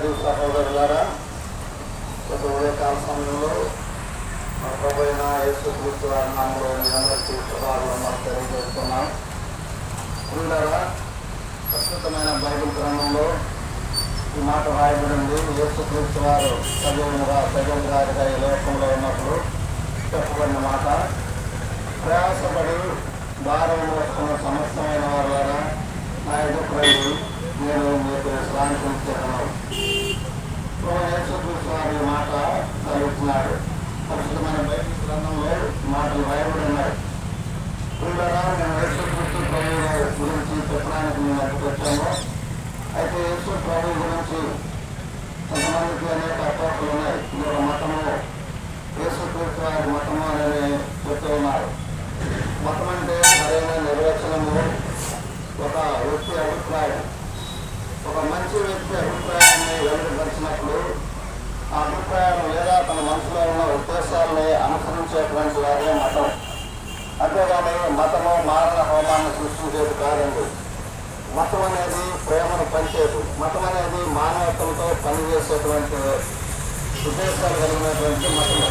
సహోదరి సహోదరులారా, గత ఉదయకాల సమయంలో మన ప్రభు అయిన యేసుక్రీస్తు వారి నామములో మీ అందరికీ శుభాకాంక్షలు మనం తెలియజేస్తున్నాం. ప్రియులారా, ప్రస్తుతమైన బైబిల్ గ్రంథంలో ఈ మాట రాయబడింది. యేసుక్రీస్తు వారు సజీవునిగా ఈ లోకంలో ఉన్నప్పుడు చెప్పబడిన మాట, ప్రయాసపడి భారం వస్తున్న సమస్తమైన వారులారా నా ఎదురు రండి, నేను మీకు విశ్రాంతి ఇచ్చేదను. యేసుక్రీస్తు వారి మాట చదువుతున్నాడు. ప్రస్తుతమైన బైబిల్ గ్రంథంలో మాటలు రాయబడి ఉన్నాయి. ప్రియులారా, నేను యేసుక్రీస్తు ప్రభువు గురించి చెప్పడానికి మేము అక్కడికి వచ్చాము. అయితే యేసు ప్రభువు గురించి కొంతమందికి అనేక అపోహలు ఉన్నాయి. ఈ యొక్క మతము యేసుక్రీస్తు వారి మతము అనేది చెప్తూ ఉన్నారు. మతం అంటే సరైన నిర్వచనము ఒక వ్యక్తి అభిప్రాయం. ఒక మంచి వ్యక్తి అభిప్రాయాన్ని వెలువరించినప్పుడు ఆ అభిప్రాయం లేదా తన మనసులో ఉన్న ఉద్దేశాలని అనుసరించేటువంటి వారే మతం. అంతేగాని మతము మారణ హోమాన్ని సృష్టించేది కాదండి. మతం అనేది ప్రేమను పంచేది. మతం అనేది మానవత్వంతో పనిచేసేటువంటి ఉద్దేశాలు కలిగినటువంటి మతము.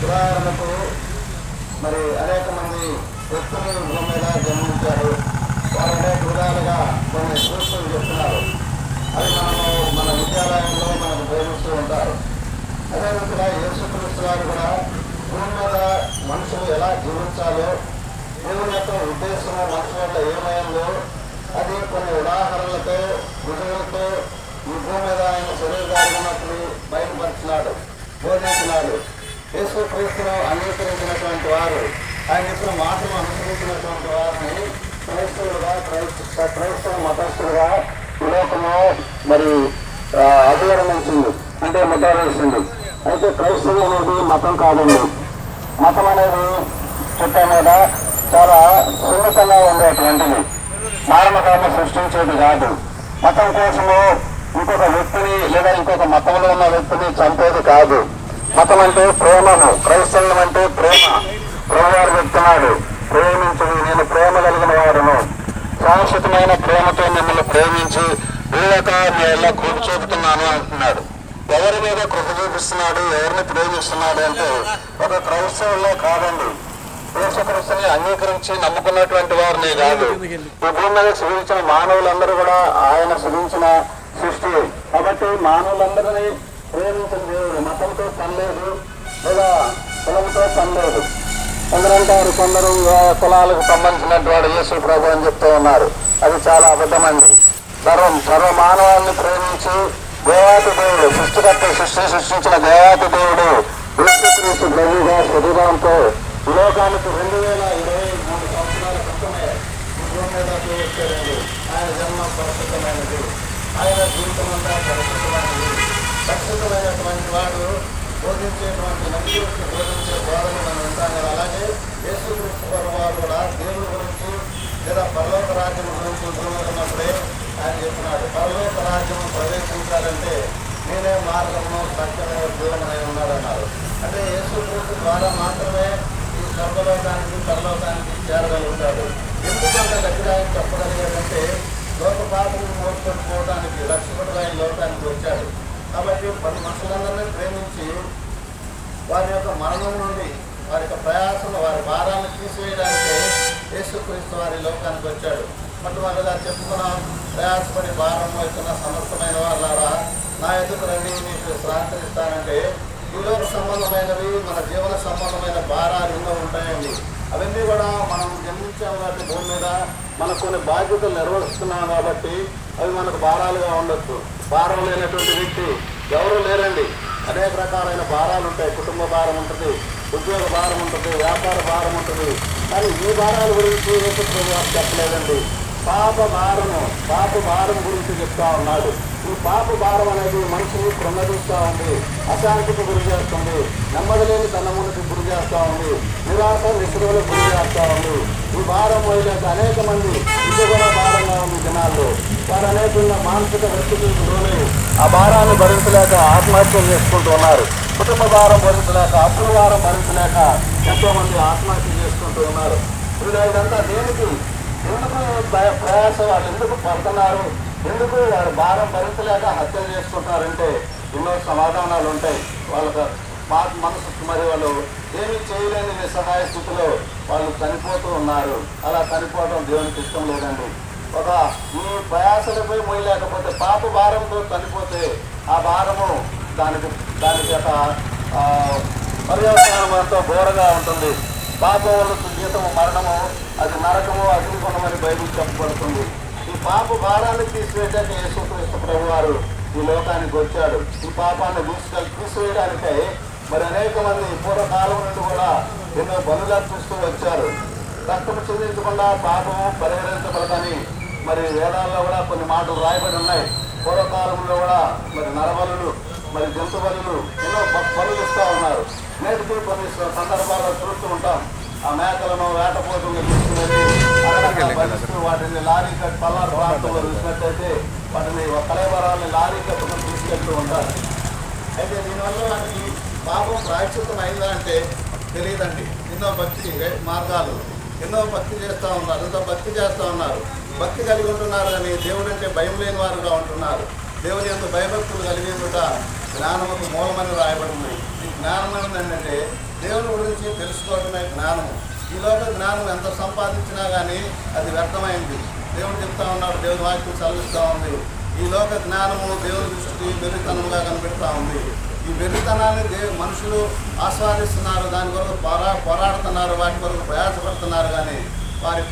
ఉదాహరణకు మరి అనేక మంది వ్యక్తులు భూమి మీద జన్మించారు. వారు అనేక విధాలుగా కొన్ని సూచనలు చెప్తున్నారు. అది మనము మన విద్యాలయంలో మనకు బోధిస్తూ ఉంటారు. అదేవిధంగా యేసుక్రీస్తు వారు కూడా భూమి మీద మనుషులు ఎలా జీవించాలో, దేవుని యొక్క ఉద్దేశం మనుషుల వల్ల ఏమైందో అది కొన్ని ఉదాహరణలతో రుజువులతో ఈ భూమి మీద ఆయన శరీరాలు ఉన్నప్పుడు బయటపరిచినాడు, బోధించినాడు. యేసుక్రీస్తును అంగీకరించినటువంటి వారు, ఆయన చెప్పిన మాటలు అనుసరించినటువంటి వారిని క్రైస్తవులుగా క్రైస్తవ మతస్థులుగా ఈ లోకంలో మరి అభివర్ణించింది, అంటే ముద్ర వేసింది. అయితే క్రైస్తవం అనేది మతం కాదండి. మతం అనేది చుట్ట మీద చాలా సున్నితంగా ఉండేటువంటిది, మారణకాలను సృష్టించేది కాదు. మతం కోసము ఇంకొక వ్యక్తిని లేదా ఇంకొక మతంలో ఉన్న వ్యక్తిని చంపేది కాదు. మతం అంటే ప్రేమను, క్రైస్తవం అంటే ప్రేమ. ప్రభువారు చెప్తున్నాడు, ప్రేమించుడు, నేను ప్రేమ కలిగిన వాడును, శాశ్వతమైన ప్రేమతో మిమ్మల్ని ప్రేమించి వీళ్ళక నేను కృప చూపుతున్నాను అంటున్నాడు. ఎవరి మీద కృప చూపిస్తున్నాడు, ఎవరిని ప్రేమిస్తున్నాడు అంటే ఒక క్రైస్తవుల్లో కాదండి. యేసుక్రీస్తుని అంగీకరించి నమ్ముకున్నటువంటి వారిని కాదు. ఈ భూమి మీద సృజించిన మానవులందరూ కూడా ఆయన సృజించిన సృష్టి. కాబట్టి మానవులందరినీ ప్రేమించిన దేవుడు. మతంతో పనిలేదు, లేదా కులంతో పనిలేదు. కొందరంటారు, కొందరు కులాలకు సంబంధించినటువంటి వాడు యేసు ప్రభు అని చెప్తూ ఉన్నారు. అది చాలా అబద్ధమండి. సర్వ మానవాన్ని ప్రేమించి దేవాతి దేవుడు, సృష్టించిన దేవాతి దేవుడు యేసుక్రీస్తు ప్రభువుగా శరీరంతో ఈ లోకానికి 2023 సంవత్సరాల క్రితమే భూమి మీద వచ్చారండి. ఆయన జన్మ పరిశుద్ధమైనది, ఆయన జీవితం అంతా పరిశుద్ధమైనది. పరిశుద్ధమైనటువంటి వాడు బోధించేటువంటి నలుగురికి బోధించే బోధన మనం వింటాం కదా. అలాగే యేసుక్రీస్తు వారు కూడా దేవుని గురించి లేదా పరలోక రాజ్యం గురించి ఉన్నప్పుడే ఆయన చెప్తున్నాడు, పరలోక రాజ్యం ప్రవేశించాలంటే నేనే మార్గము సత్యమైన జీవనమై ఉన్నాడన్నారు. అంటే యేసుక్రీస్తు ద్వారా మాత్రమే ఈ స్వర్గలోకానికి పరలోకానికి చేరగలుగుతాడు. ఎందుకంటే దగ్గర ఆయన చెప్పగలిగాడంటే లోక పాపం మోసుకొట్టుకోవడానికి రక్షకుడుగా ఈ లోకానికి వచ్చాడు. కాబట్టి 10 మనుషులందరినీ ప్రేమించి వారి యొక్క మరణం నుండి వారి యొక్క ప్రయాసను, వారి భారాన్ని తీసివేయడానికి యేసుక్రీస్తు వారి లోకానికి వచ్చాడు. మొట్టమొదటిగా చెప్పుకున్నాం, ప్రయాసపడి భారం అవుతున్న సమర్థమైన వాళ్ళారా నా ఎదురు రండి, మీకు విశ్రాంతిస్తానంటే ఈ లోక సంబంధమైనవి, మన జీవన సంబంధమైన భారాలు ఎన్నో ఉంటాయండి. అవన్నీ కూడా మనం జన్మించాం కాబట్టి భూమి మీద మనకు కొన్ని బాధ్యతలు నిర్వహిస్తున్నాం కాబట్టి అవి మనకు భారాలుగా ఉండొచ్చు. భారం లేనటువంటి వ్యక్తి ఎవరూ లేరండి. అనేక రకాలైన భారాలు ఉంటాయి. కుటుంబ భారం ఉంటుంది, ఉద్యోగ భారం ఉంటుంది, వ్యాపార భారం ఉంటుంది. కానీ ఈ భారాల గురించి యేసుప్రభువు చెప్పలేదండి. పాప భారం గురించి చెప్తా ఉన్నాడు. ఈ పాప భారం అనేది మనుషుని కృంగదీస్తూ ఉంది, అశాంతికి గురి చేస్తుంది, నెమ్మది లేని తన్నమునికి గురి చేస్తూ ఉంది, నిరాశ నిస్పృహలకు గురి చేస్తూ ఉంది. ఈ భారం వదిలేక అనేక మంది ఇది కూడా భారంగా ఉంది జనాల్లో. వారు అనేక మానసిక వ్యక్తులకు లోనే ఆ భారాన్ని భరించలేక ఆత్మహత్యలు చేసుకుంటూ ఉన్నారు. కుటుంబ భారం భరించలేక, అప్పుల భారం భరించలేక ఎంతో మంది ఆత్మహత్య చేసుకుంటూ ఉన్నారు. ఇదంతా దేనికి, ఎందుకు ప్రయాస, వాళ్ళు ఎందుకు పడుతున్నారు, ఎందుకు వారు భారం భరించలేక హత్యలు చేసుకుంటారంటే ఎన్నో సమాధానాలు ఉంటాయి. వాళ్ళకు మనసు మరి వాళ్ళు ఏమీ చేయలేని నిస్సహాయ స్థితిలో వాళ్ళు చనిపోతూ ఉన్నారు. అలా చనిపోవడం దేవునికి ఇష్టం లేదండి. ఒక మీ ప్రయాసలపై మోయలేకపోతే పాప భారంతో చనిపోతే ఆ భారము దానికి ఒక పర్యవసానం ఎంతో ఘోరగా ఉంటుంది. పాప వల్ల జీతము మరణము, అది నరకము, అగ్నిగుణమని బైబిల్ చెప్పబడుతుంది. ఈ పాప భారాన్ని తీసివేయడానికి యేసుక్రీస్తు ప్రభు వారు ఈ లోకానికి వచ్చాడు. ఈ పాపాన్ని తీసివేయడానికై మరి అనేక మంది పూర్వకాలం నుండి కూడా ఎన్నో బలులు అర్పిస్తూ వచ్చారు. రక్తము చెందించకుండా పాపము పరిహరించబడదని మరి వేదాల్లో కూడా కొన్ని మాటలు రాయబడి ఉన్నాయి. పూర్వకాలంలో కూడా మరి నరబలులు, మరి జంతు బలులు, ఎన్నో బలులు ఇస్తూ ఉన్నారు. నేటికి కొన్ని సందర్భాల్లో చూస్తూ ఉంటాం. ఆ మేకలను వేటపోతున్న తీసుకునేది బలిస్తూ వాటిని లారీ కట్టి పల్నాడు ప్రాంతంలో చూసినట్టయితే వాటిని కళేబరాలని లారీ కట్టుకుని తీసుకెళ్తూ ఉంటారు. అయితే దీనివల్ల వాటికి పాపం ప్రాయశ్చిత్తం అయిందా అంటే తెలియదండి. ఎన్నో భక్తి మార్గాలు, ఎన్నో భక్తి చేస్తూ ఉన్నారు, ఎంతో భక్తి చేస్తూ ఉన్నారు. భక్తి కలిగి ఉంటున్నారు కానీ దేవుడు అంటే భయం లేని వారుగా ఉంటున్నారు. దేవుని ఎంతో భయభక్తులు కలిగేందుట జ్ఞానముకు మూలమని రాయబడింది. ఈ జ్ఞానం ఏంటంటే దేవుని గురించి తెలుసుకోవడమే జ్ఞానము. ఈ లోక జ్ఞానం ఎంత సంపాదించినా కానీ అది వ్యర్థమైంది. దేవుడు చెప్తా ఉన్నాడు, దేవుని వాక్యం చదివిస్తూ ఉంది. ఈ లోక జ్ఞానము దేవుని దృష్టికి వెర్రితనంగా కనిపెడతా ఉంది. ఈ వెర్రితనాన్ని మనుషులు ఆస్వాదిస్తున్నారు, దాని కొరకు పోరాడుతున్నారు, వాటి కొరకు ప్రయాసపడుతున్నారు. కానీ వారి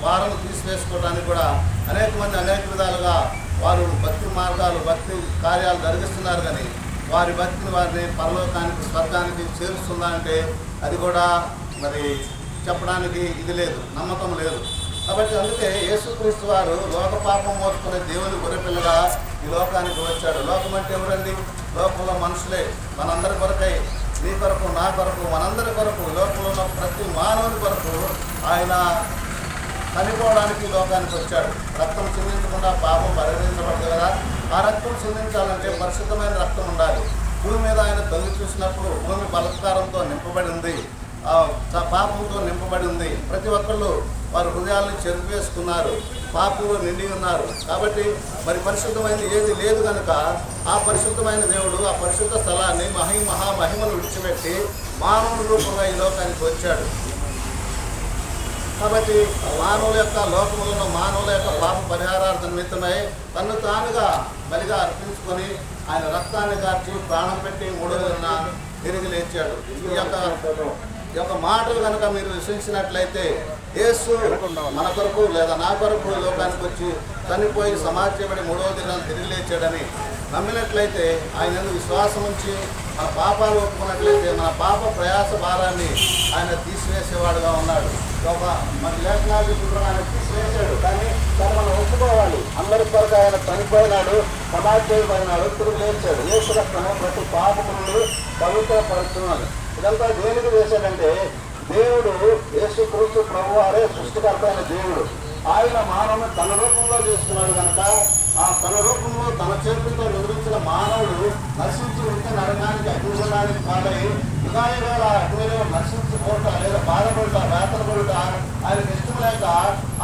భారం తీసివేసుకోవడానికి కూడా అనేక మంది అనేక విధాలుగా వారు భక్తి మార్గాలు, భక్తి కార్యాలు జరిగిస్తున్నారు. కానీ వారి భక్తిని వారిని పరలోకానికి, స్వర్గానికి చేరుస్తుందా అంటే అది కూడా మరి చెప్పడానికి ఇది లేదు, నమ్మకం లేదు. కాబట్టి అందుకే యేసుక్రీస్తు వారు లోక పాపం మోసుకునే దేవుని గొర్రెపిల్లగా ఈ లోకానికి వచ్చాడు. లోకం అంటే ఎవరండి? లోకంలో మనుషులే. మనందరి కొరకై, నీ కొరకు, నా కొరకు, మనందరి కొరకు, లోకంలో ఉన్న ప్రతి మానవుని కొరకు ఆయన చనిపోవడానికి లోకానికి వచ్చాడు. రక్తం చిందించకుండా పాపం పరిహరించబడదు కదా. ఆ రక్తం చిందించాలంటే పరిశుద్ధమైన రక్తం ఉండాలి. భూమి మీద ఆయన తొంగి చూసినప్పుడు భూమి బలత్కారంతో నింపబడి ఉంది, పాపంతో నింపబడి ఉంది. ప్రతి ఒక్కళ్ళు వారి హృదయాలను చెరిపేసుకున్నారు, పాపంలో నిండి ఉన్నారు. కాబట్టి మరి పరిశుద్ధమైనది ఏది లేదు కనుక ఆ పరిశుద్ధమైన దేవుడు ఆ పరిశుద్ధ స్థలాన్ని మహామహిమను విడిచిపెట్టి మానవుని రూపంగా ఈ లోకానికి వచ్చాడు. కాబట్టి మానవుల యొక్క లోకములను, మానవుల యొక్క పాప పరిహారార్థ నిమిత్తమై తన్ను తానుగా బలిగా అర్పించుకొని ఆయన రక్తాన్ని కార్చి ప్రాణం పెట్టి 3వ దినాన తిరిగి లేచాడు. ఈ యొక్క మాటలు కనుక మీరు విశ్వసించినట్లయితే యేసు మన కొరకు లేదా నా కొరకు లోకానికి వచ్చి చనిపోయి సమాధి చేయబడి 3వ దినాన తిరిగి లేచాడని నమ్మినట్లయితే ఆయన విశ్వాసం ఉంచి మన పాపాలు ఒప్పుకున్నట్లయితే మన పాప ప్రయాస భారాన్ని ఆయన తీసివేసేవాడుగా ఉన్నాడు. మన లేఖనాలు ఇప్పుడు ఆయన తీసివేశాడు, కానీ దాన్ని మనం ఒప్పుకోవాలి. అందరి కొరకు ఆయన చనిపోయినాడు, సమాధి చేయబడినాడు, తిరిగి లేచాడు. యేసు రక్తము ప్రతి పాపము నుండి పవిత్రపరుస్తున్నాడు. ఇదంతా దేనికి చేశాడంటే దేవుడు యేసుక్రీస్తు ప్రభువారే సృష్టికర్త అయిన దేవుడు. ఆయన మానవుని తన రూపంలో చేసుకున్నాడు కనుక ఆ తన రూపంలో తన చేతులతో నిర్మించిన మానవుడు నశించి ఉంటే నరకానికి, అగ్నిగుండానికి పాలై యుగాయుగాల అగ్నిలో నశించుకోట లేదా బాధపడుట, వేతనపడుట ఆయనకు ఇష్టం లేక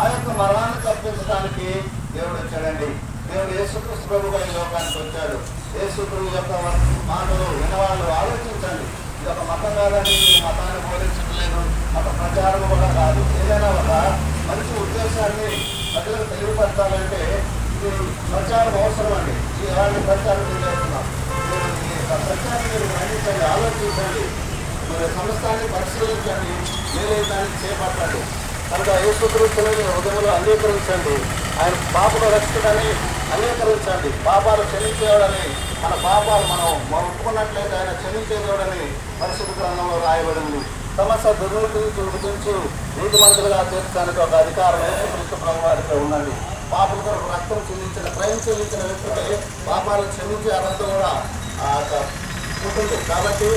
ఆ యొక్క మరణాన్ని తప్పించడానికి దేవుడు వచ్చాడండి. దేవుడు యేసుక్రీస్తు ప్రభుగా ఈ లోకానికి వచ్చాడు. యేసుక్రీస్తు యొక్క మాటలు వినవాళ్ళు ఆలోచించండి. ఇది ఒక మతం కాదండి, మతాన్ని బోధించట్లేదు, మత ప్రచారం కూడా కాదు. ఏదైనా ఒక మంచి ఉద్దేశాన్ని ప్రజలకు తెలియపరచాలంటే ఇది ప్రచారం అవసరం అండి. ఈ అలాంటి ప్రచారం చేస్తున్నాం. ప్రచారం మీరు గ్రహించండి, ఆలోచించండి, మీరు సంస్థాన్ని పరిశీలించండి, మీరే దాన్ని చేపట్టండి. కనుక యేసుక్రీస్తుని హృదయంలో అంగీకరించండి. ఆయన పాపను రక్షించడాన్ని అంగీకరించండి. పాపాలు క్షమించేవాడని, మన పాపాలు మనం ఒప్పుకున్నట్లయితే ఆయన క్షమించేవాడని పరిశుద్ధ గ్రంథంలో రాయబడింది. సమస్త దుర్నీతిని విడిపించి నీతిమంతులుగా తీర్చడానికి ఒక అధికారం యేసుక్రీస్తు ప్రభు వారికి ఉందండి. పాపల కొరకు రక్తం చెల్లించిన, క్రయం చెల్లించిన వ్యక్తికి పాపాలను క్షమించే అర్హత కూడా ఉంటుంది. కాబట్టి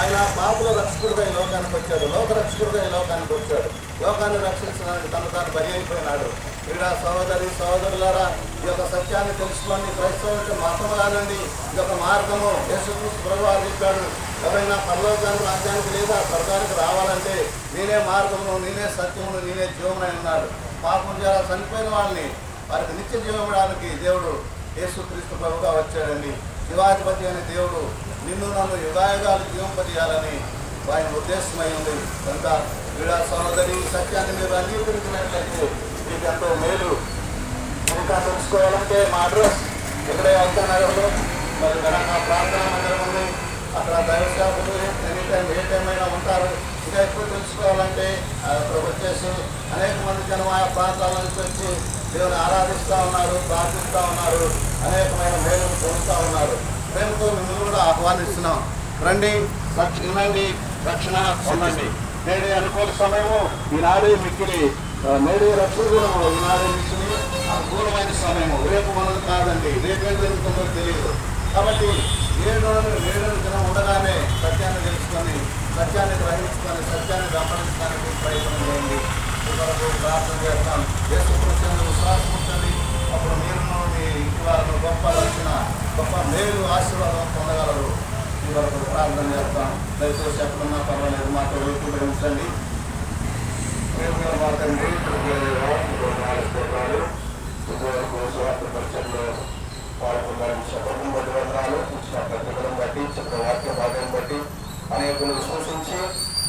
ఆయన పాపుల రక్షకుడుగా ఈ లోకానికి వచ్చాడు, లోక రక్షకుడుగా ఈ లోకానికి వచ్చాడు. లోకాన్ని రక్షించడానికి తను తాను బలి అయిపోయినాడు. క్రీడా సహోదరి సహోదరులారా, ఈ యొక్క సత్యాన్ని తెలుసుకోండి. క్రైస్తవులకి మతం కాదండి, ఈ యొక్క మార్గము యేసుక్రీస్తు ప్రభువారు చెప్పాడు. ఎవరైనా పరలోకానికి, రాజ్యానికి లేదా స్వర్గానికి రావాలంటే నేనే మార్గమును, నేనే సత్యమును, నేనే జీవమునై ఉన్నాడు. పాపం చేయాలి చనిపోయిన వాళ్ళని వారికి నిత్య జీవం ఇవ్వడానికి దేవుడు యేసుక్రీస్తు ప్రభుగా వచ్చాడండి. శివాధిపతి అనే దేవుడు నిన్ను నన్ను యుగాయుగాలు జీవింపజేయాలని ఆయన ఉద్దేశమై ఉంది. కనుక క్రీడా సహోదరి సత్యాన్ని మీరు అంగీకరించినట్లయితే మీకు ఎంతో మేలు. ఇంకా తెలుసుకోవాలంటే మా అడ్రస్ ఇక్కడే నగర్లో మరి తెలంగాణ ప్రార్థనా మందిరం ఉంది. అక్కడ దైవ సేవకులు ఎనీ టైం ఏ టైం అయినా ఉంటారు. ఇంకా ఎక్కువ తెలుసుకోవాలంటే అక్కడ వచ్చేసి అనేక మంది జనం ఆయా ప్రాంతాల నుంచి వచ్చి దేవుని ఆరాధిస్తూ ఉన్నారు, ప్రార్థిస్తూ ఉన్నారు, అనేకమైన మేలును పొందుతూ ఉన్నారు. ప్రేమతో మిమ్మల్ని కూడా ఆహ్వానిస్తున్నాం. రండి, వినండి, రక్షణ పొందండి. నేడే అనుకూల సమయము, ఈనాడే మిక్కిలి నేడే రక్షణము, ఈనాడే మిక్కిలి అనుకూలమైన సమయము. రేపు మనది కాదండి, రేపేం జరుగుతుందో తెలియదు. కాబట్టి ఏడు దినం ఉండగానే సత్యాన్ని తెలుసుకొని, సత్యాన్ని గ్రహించుకొని, సత్యాన్ని గమనించడానికి ప్రయత్నం చేయండి. వరకు ప్రార్థన చేస్తాం. యేసుక్రీస్తును విశ్వాసం ఉంచండి. అప్పుడు మీరు మీ ఇంటి వారిని గొప్ప రక్షణ, గొప్ప మేలు, ఆశీర్వాదం పొందగలరు. ఈ వరకు ప్రార్థన చేస్తాం. దయచేసి ఎక్కడున్నా పర్వాలేదు, మాతో ఉపయోగించండి. మాకండి పరిచయంలో పాల్గొనడానికి శపథం బట్టి వందనాలు. ఇచ్చిన పత్రికలను బట్టి, చెప్పిన వాక్య భాగాన్ని బట్టి అనేకులు విశ్వసించి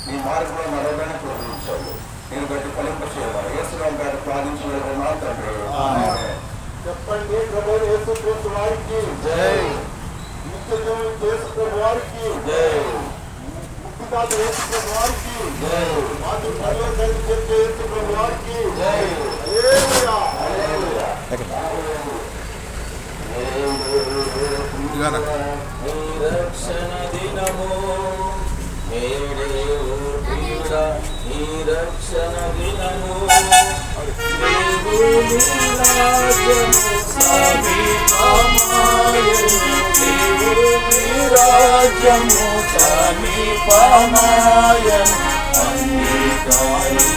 నీ మార్గంలో నడవడానికి ప్రోత్సహించాలి. నేను బట్టి ఫలింప చేయాలి. యేసురాం గారు ప్రార్థించిన తండ్రి చెప్పండి. ప్రభు యేసుక్రీస్తు వారికి జై. నిత్యం యేసుక్రీస్తు వారికి జై. ముక్తిదాత యేసుక్రీస్తు వారికి జై. మాతృ పరలోకానికి చెప్పే యేసుక్రీస్తు వారికి జై. హల్లెలూయా, హల్లెలూయా. రక్షణ దినము మేడే ఓ ఈ రక్షణ దినము దేవుని రాజ్యము సమీపమాయెను. దేవుని రాజ్యము సమీపమాయెను. అంగీకరించుము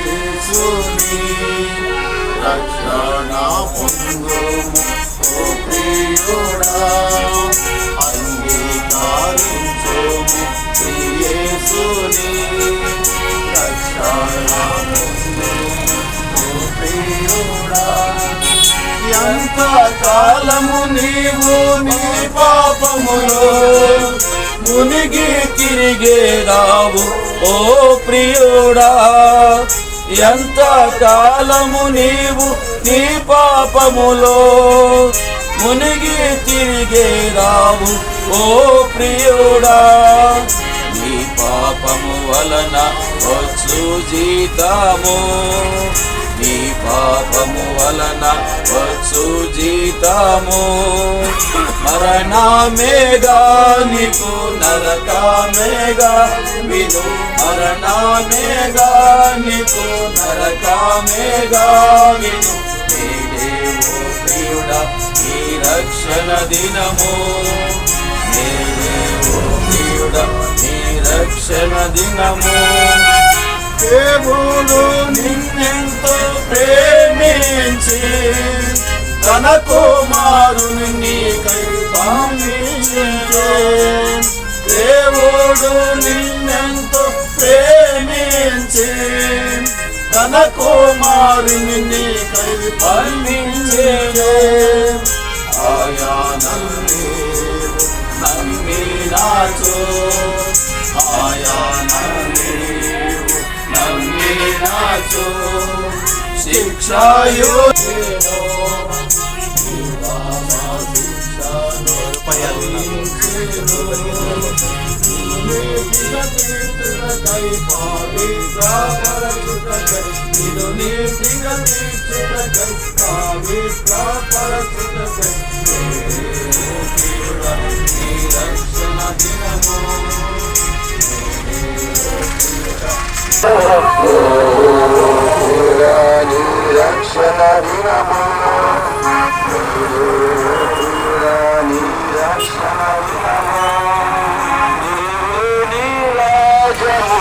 యేసుని రక్షణ పొందుము ఓ ప్రియుడా. అంగీకరించుము యేసుని రక్షణ పొందుము ఓ ప్రియుడా. ఎంత కాలము నీవు నీ పాపములో మునిగి తిరిగేదావు ఓ ప్రియుడా. ఎంత కాలము నీవు నీ పాపములో మునిగి తిరిగేదావు ఓ ప్రియుడా. నీ పాపము వలన వచ్చు జీతము, నీ పాపము వలన వచ్చు జీతము మరణమేగా నీకు నరకమేగా విను. మరణమేగా నీకు నరకమేగా విను. నేడేవో ప్రియుడా ఈ రక్షణ దినము, నేడేవో ప్రియుడా ఈ రక్షణ దినము. దేవుడు నిన్నెంతో ప్రేమించి తన కుమారుని నీకై పంపించెను. దేవుడు నిన్నెంతో ప్రేమించి తన కుమారుని నీకై పంపించెను. ఆయానల్లి నమ్మినాచో, ఆయానల్లి నమ్మినాచో శిక్షాయో రక్షణ దినము రక్షణ దినము రక్షణ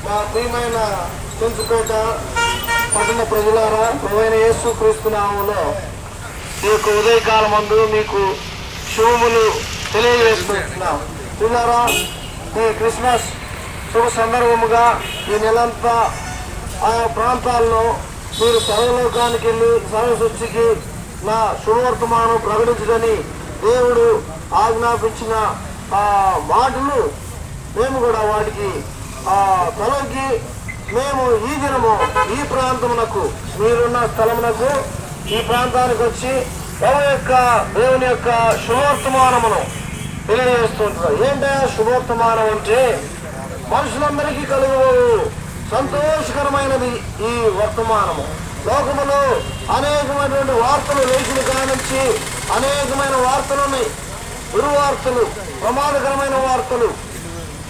మా ప్రియమైన కుంచుపేట పట్టణ ప్రజలారా, ప్రభువైన యేసుక్రీస్తు నామములో ఈ యొక్క ఉదయకాలం మందు మీకు శుభములు తెలియజేస్తున్నాం. పిల్లరా, ఈ క్రిస్మస్ శుభ సందర్భముగా ఈ నెలంతా ఆయా ప్రాంతాల్లో మీరు సర్వలోకానికి వెళ్ళి సర్వసృష్టికి నా శుభవర్తమానం ప్రకటించదని దేవుడు ఆజ్ఞాపించిన ఆ మాటలు మేము కూడా వాటికి తలకి మేము ఈ దినము ఈ ప్రాంతమునకు మీరున్న స్థలమునకు ఈ ప్రాంతానికి వచ్చి దేవుని యొక్క శుభవర్తమానమును తెలియజేస్తుంటారు. ఏంటంటే శుభవర్తమానం అంటే మనుషులందరికీ కలుగు సంతోషకరమైనది ఈ వర్తమానము. లోకములో అనేకమైనటువంటి వార్తలు లేచిన కానించి అనేకమైన వార్తలు ఉన్నాయి. దుర్వార్తలు, ప్రమాదకరమైన వార్తలు,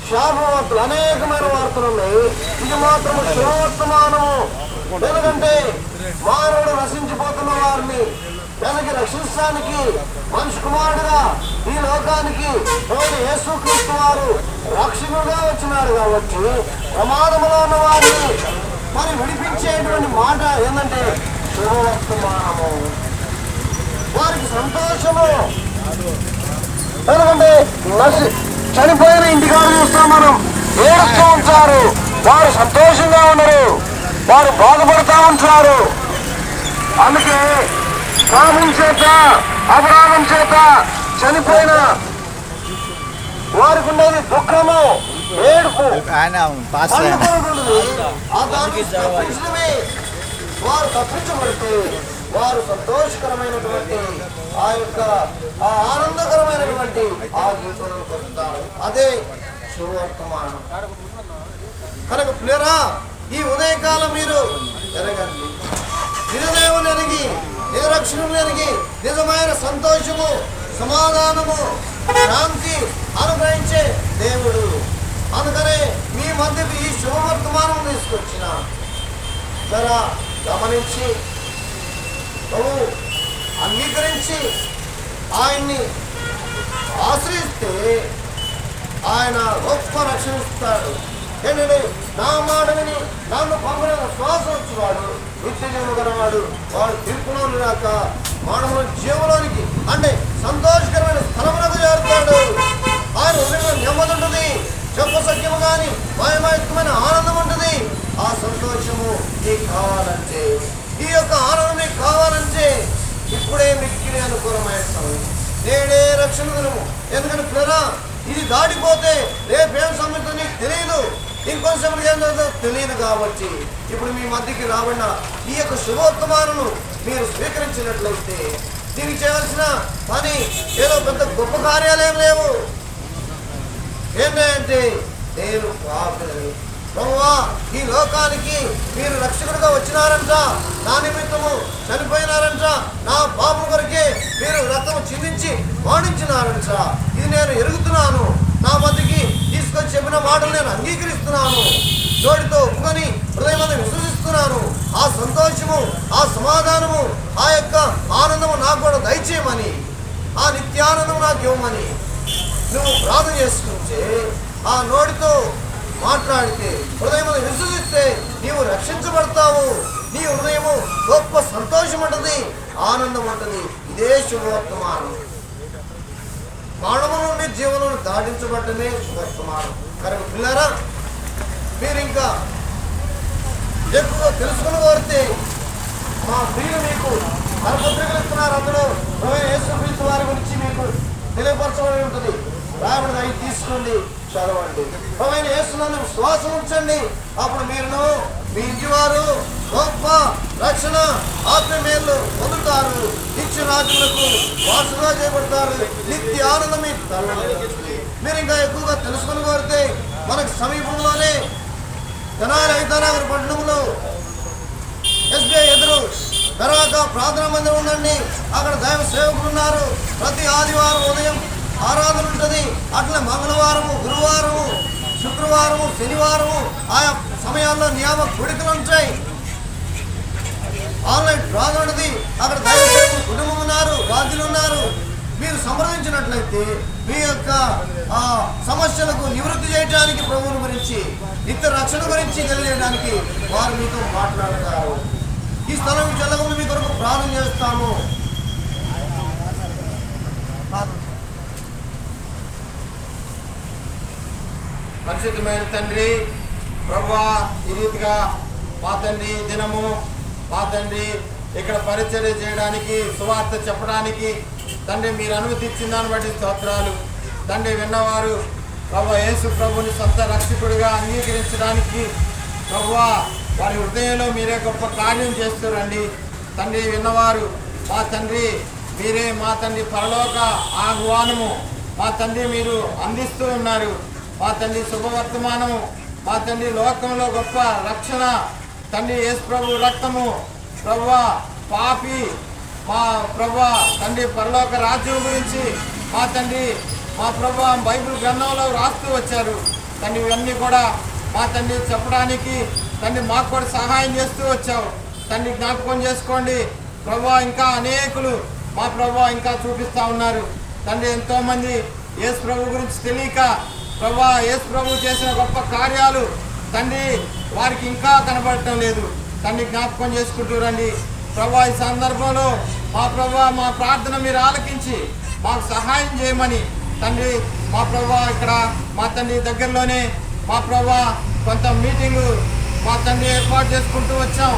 శాపవార్తలు, అనేకమైన వార్తలు ఉన్నాయి. ఇది మాత్రం శుభవర్తమానము. ఎందుకంటే మానవుడు నశించిపోతున్న వారిని వెనక్కి రక్షించడానికి మనిషి కుమారుడుగా ఈ లోకానికి యేసుక్రీస్తు వారు రక్షకుడుగా వచ్చినారు. కాబట్టి ప్రమాదములో ఉన్న వారిని మరి విడిపించేటువంటి మాట ఏంటంటే శుభవర్తమానము. వారికి సంతోషము. ఎందుకంటే చనిపోయిన ఇంటికాడ చూస్తాం మనం, ఏడుస్తూ ఉంటారు. వారు సంతోషంగా ఉన్నారు, వారు బాధపడుతూ ఉంటారు. అందుకే పాపం చేత అపరాధం చేత చనిపోయిన వారికి ఉండేది దుఃఖము, ఏడుపు. వారు తప్పించబడితే వారు సంతోషకరమైనటువంటి ఆ యొక్క ఆనందకరమైనటువంటి ఆ గీతలను పొందుతారు. అదే శుభవర్తమానం. కనుక ప్రియరా, ఈ ఉదయకాలం మీరు ఎరగండి. నిజదేవుని ఎరిగి, నిజరక్షణను ఎరిగి నిజమైన సంతోషము, సమాధానము, శాంతి అనుగ్రహించే దేవుడు. అందుకనే మీ మధ్యకు ఈ శుభవర్తమానం తీసుకొచ్చిన జరా గమనించి ప్రభు అంగీకరించి ఆయన్ని ఆశ్రయిస్తే ఆయన గొప్ప రక్షిస్తాడు. ఏంటంటే నా మాట విని నన్ను పంపిన శ్వాస వచ్చేవాడు నిత్యజీవుడు గలవాడు, వాడు తీర్పులోని రాక మానవుల జీవంలోనికి అంటే సంతోషకరమైన స్థలమునకు చేరుతాడు. ఆయన హృదయంలో నెమ్మది ఉంటుంది, చెప్పసఖ్యము కానీ మాయమాయుక్తమైన ఆనందం ఉంటుంది. ఆ సంతోషము నీకు కావాలంటే, ఈ యొక్క ఆనందం నీకు కావాలంటే ఇప్పుడే మిక్కిలి అనుకూలమైన సమయం, నేడే రక్షణ దినము. ఎందుకంటే పిల్లరా, ఇది దాటిపోతే రేపేం సమయంతో నీకు తెలియదు, ఇంకొంచెం ఏం తెలియదు. కాబట్టి ఇప్పుడు మీ మధ్యకి రాబడిన ఈ యొక్క శుభవర్తమానము మీరు స్వీకరించినట్లయితే దీనికి చేయాల్సిన పని ఏదో పెద్ద గొప్ప కార్యాలయం లేవు. ఏంటంటే నేను పాపిని ప్రభువా, ఈ లోకానికి మీరు రక్షకుడిగా వచ్చినారంట, నా నిమిత్తము చనిపోయినారంట, నా పాపం కొరకే మీరు రక్తము చిందించి వాడించినారంట. ఇది నేను ఎరుగుతున్నాను, నా మధ్యకి తీసుకొచ్చి చెప్పిన మాటలు నేను అంగీకరిస్తున్నాను, నోటితో ఒప్పుకొని హృదయమందు విశ్వసిస్తున్నాను. ఆ సంతోషము, ఆ సమాధానము, ఆ యొక్క ఆనందము నాకు కూడా దయచేయమని, ఆ నిత్యానందము నాకు ఇవ్వమని నువ్వు ప్రార్థన చేసుకుంటే, ఆ నోటితో మాట్లాడితే, హృదయమందు విశ్వసిస్తే నీవు రక్షించబడతావు. నీ హృదయము గొప్ప సంతోషం ఉంటుంది, ఆనందం ఉంటుంది. ఇదే శుభవర్తమానం. మానవుల నుండి జీవనం దాటించబడటమే శుభవర్తమానం. కనుక పిల్లరా, మీరు ఇంకా ఎక్కువ తెలుసుకుని కోరితే మా ప్రియులు మీకు కరపత్రికలు ఇస్తున్నారు. అందులో యేసుక్రీస్తు వారి గురించి మీకు తెలియపరచబడి ఉంటుంది. రాబడి అవి తీసుకోండి, చదవండి. ప్రభువైన యేసునందు విశ్వాసం ఉంచండి. అప్పుడు మీరును మీ ఇంటి వారు గొప్ప రక్షణ ఆత్మీయులు పొందుతారు. నిత్య రాజులకు వారసులుగా చేయబడతారు. నిత్య ఆనందం మీరు ఇంకా ఎక్కువగా తెలుసుకుని కోరితే మనకు సమీపంలోనే తెనాలి ఐతానగర్ పట్టణంలో SBI ఎదురు దర్గా ప్రార్థనా మందిరం ఉందండి. అక్కడ దైవ సేవకులు ఉన్నారు. ప్రతి ఆదివారం ఉదయం ఆరాధన ఉంటుంది. అట్లా మంగళవారము, గురువారము, శుక్రవారము, శనివారము ఆయా సమయాల్లో నియామక కోడికలు ఉంటాయి. ఆన్లైన్ ప్రార్థన ఉంటుంది. అక్కడ దైవ సేవకులు కుటుంబం ఉన్నారు, బాధ్యులు ఉన్నారు. మీరు సంప్రదించినట్లయితే మీ యొక్క సమస్యలకు నివృత్తి చేయడానికి, ప్రభువుని గురించి, నిత్య రక్షణ గురించి తెలియజేయడానికి వారు మీతో మాట్లాడతారు. ఈ స్థలం చెల్లకుండా మీ కొరకు ప్రార్థన చేస్తాము. పరిశుద్ధమైన తండ్రి, ప్రభువా, ఈ రీతిగా మా తండ్రి దినము మా తండ్రి ఇక్కడ పరిచర్య చేయడానికి, సువార్త చెప్పడానికి తండ్రి మీరు అనుమతి ఇచ్చిన దాన్ని బట్టి స్తోత్రాలు. తండ్రి విన్నవారు ప్రభువా యేసు ప్రభుని సొంత రక్షకుడిగా అంగీకరించడానికి ప్రభువా వారి హృదయంలో మీరే గొప్ప కార్యం చేస్తారండి. తండ్రి విన్నవారు మా తండ్రి మీరే మా తండ్రి పరలోక ఆహ్వానము మా తండ్రి మీరు అందిస్తూ ఉన్నారు. మా తండ్రి శుభవర్తమానము మా తండ్రి లోకంలో గొప్ప రక్షణ తండ్రి యేసు ప్రభు రక్తము ప్రభువా పాపి మా ప్రభువా తండ్రి పరలోక రాజ్యం గురించి మా తండ్రి మా ప్రభువా బైబిల్ గ్రంథంలో రాస్తూ వచ్చారు. తండ్రి ఇవన్నీ కూడా మా తండ్రి చెప్పడానికి తండ్రి మాకు కూడా సహాయం చేస్తూ వచ్చావు. తండ్రి జ్ఞాపకం చేసుకోండి ప్రభువా. ఇంకా అనేకులు మా ప్రభువా ఇంకా చూపిస్తూ ఉన్నారు. తండ్రి ఎంతోమంది యేసు ప్రభు గురించి తెలియక ప్రభువా యేసు ప్రభు చేసిన గొప్ప కార్యాలు తండ్రి వారికి ఇంకా కనబడటం లేదు. తండ్రి జ్ఞాపకం చేసుకుంటూ రండి ప్రభువా. ఈ సందర్భంలో మా ప్రభువా మా ప్రార్థన మీరు ఆలకించి మాకు సహాయం చేయమని తండ్రి మా ప్రభువా ఇక్కడ మా తండ్రి దగ్గరలోనే మా ప్రభువా కొంత మీటింగు మా తండ్రి ఏర్పాటు చేసుకుంటూ వచ్చాం.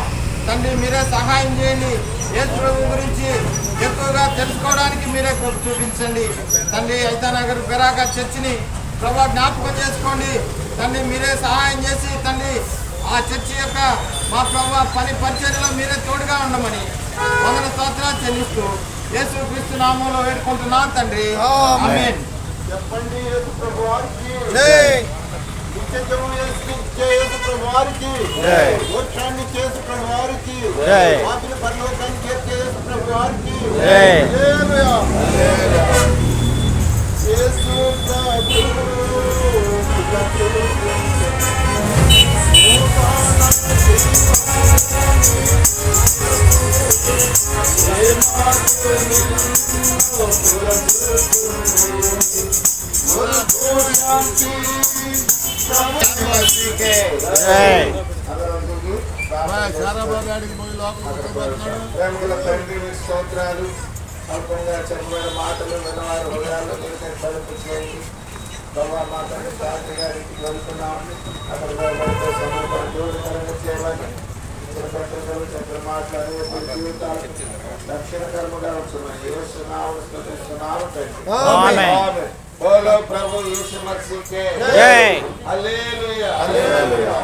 తండ్రి మీరే సహాయం చేయండి. యేసు ప్రభు గురించి ఎక్కువగా తెలుసుకోవడానికి మీరే చూపించండి. తండ్రి ఐతానగర్ బెరాకా చర్చిని ప్రభా జ్ఞాపకం చేసుకోండి. తండ్రి మీరే సహాయం చేసి తండ్రి ఆ చర్చి యొక్క మా ప్రభా పని పరిచర్యలో మీరే తోడుగా ఉండమని వందన స్తోత్రాలు చెల్లిస్తూ యేసు క్రీస్తు నామంలో వేడుకుంటున్నాను తండ్రి. ఆమేన్. చెప్పండి యేసు ప్రభువారికి జై. నిత్యజీవం యేసు ప్రభువారికి జై. మోక్షాన్ని యేసు ప్రభువారికి జై. ఆత్మ పరలోకానికి యేసు ప్రభువారికి జై. హల్లెలూయా. యేసు ప్రభు స్తోత్రాలు. అల్పంగా చెప్పబడిన మాటలు విన్నవారి హృదయాల్లో బలుపు చేయండి. ప్రభావ మా తండ్రి శాస్త్రి గారికి వెళ్తున్నాం. అక్కడ సమూహాన్ని చేయమని ఇతర పత్రికలు చెప్పిన మాట్లాడి జీవితాలు రక్షణకరముగా ఉంటున్నాయి. బోలో ప్రభు యేసు మసీహ్ కే జై. హల్లెలూయా. హల్లెలూయా.